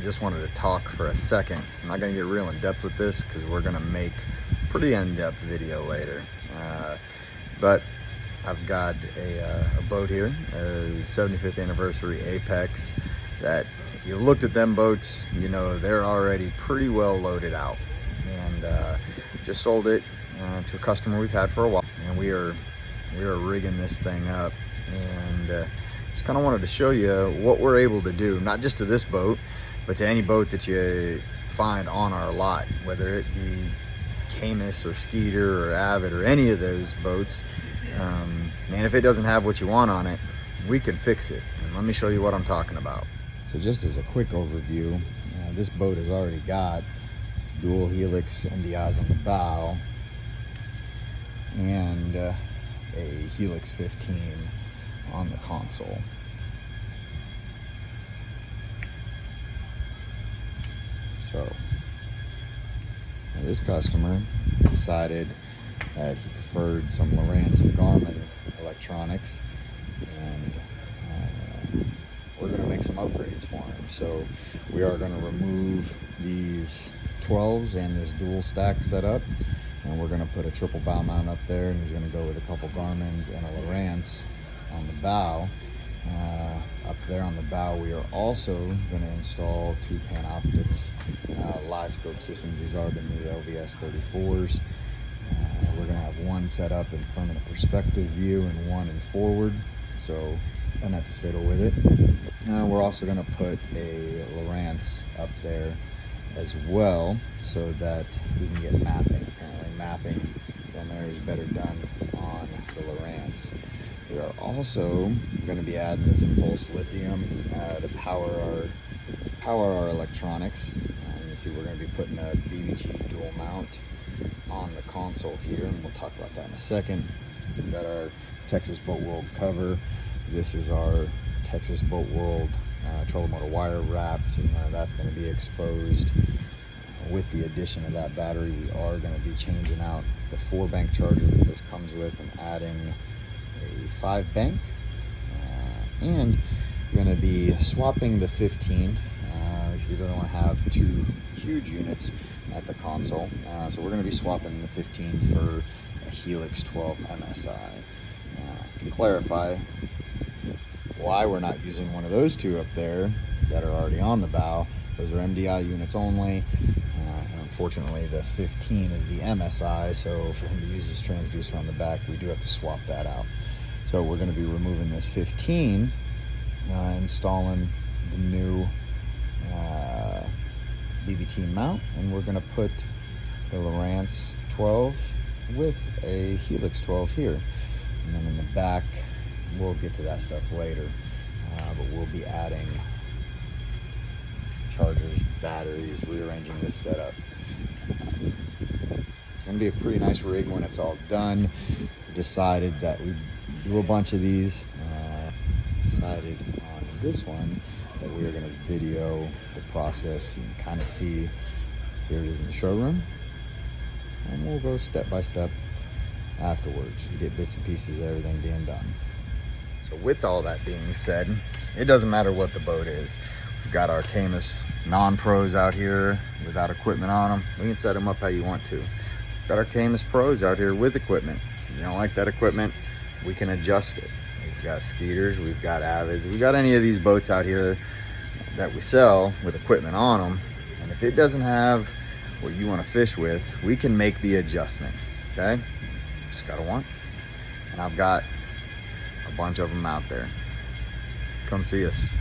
just wanted to talk for a second. I'm not gonna get real in depth with this because we're gonna make a pretty in-depth video later. But I've got a boat here, a 75th anniversary Apex, that if you looked at them boats, you know they're already pretty well loaded out. And just sold it to a customer we've had for a while, and we are rigging this thing up, and just kind of wanted to show you what we're able to do, not just to this boat, but to any boat that you find on our lot, whether it be Camus or Skeeter or Avid or any of those boats. Man, if it doesn't have what you want on it, we can fix it. And let me show you what I'm talking about. So just as a quick overview, this boat has already got dual helix MDIs on the bow and a Helix 15 on the console. So now this customer decided that he preferred some Lowrance and Garmin electronics, and we're going to make some upgrades for him. So we are going to remove these 12s and this dual stack setup, and we're going to put a triple bow mount up there, and he's going to go with a couple Garmins and a Lowrance on the bow. Up there on the bow, we are also going to install two Panoptics live scope systems. These are the new LVS 34s. We're going to have one set up in permanent perspective view and one in forward, so don't have to fiddle with it. We're also going to put a Lowrance up there as well, so that we can get mapping. Apparently mapping down there is better done on the Lowrance. We are also going to be adding this Impulse lithium to power our electronics. You can see we're going to be putting a BBT dual mount on the console here, and we'll talk about that in a second. We've got our Texas Boat World cover. This is our Texas Boat World trolling motor wire wrapped. That's going to be exposed. With the addition of that battery, we are going to be changing out the 4-bank charger that this comes with and adding a 5-bank. And we're going to be swapping the 15 because you don't want to have two huge units at the console. So we're going to be swapping the 15 for a Helix 12 MSI. To clarify why we're not using one of those two up there that are already on the bow, those are MDI units only. And unfortunately the 15 is the MSI, so for him to use this transducer on the back, we do have to swap that out. So we're going to be removing this 15, installing the new BBT mount, and we're going to put the Lowrance 12 with a Helix 12 here. And then in the back, we'll get to that stuff later, but we'll be adding chargers, batteries, rearranging this setup. It's going to be a pretty nice rig when it's all done. We decided that we'd do a bunch of these. Decided on this one that we are going to video the process and kind of see. Here it is in the showroom, and we'll go step by step afterwards. You get bits and pieces of everything being done. So with all that being said, it doesn't matter what the boat is. We've got our Camus non-pros out here without equipment on them. We can set them up how you want to. We've got our Camus pros out here with equipment. If you don't like that equipment, we can adjust it. We've got Skeeters, we've got Avids, we've got any of these boats out here that we sell with equipment on them. And if it doesn't have what you want to fish with, we can make the adjustment, okay? Just gotta want. And I've got a bunch of them out there. Come see us.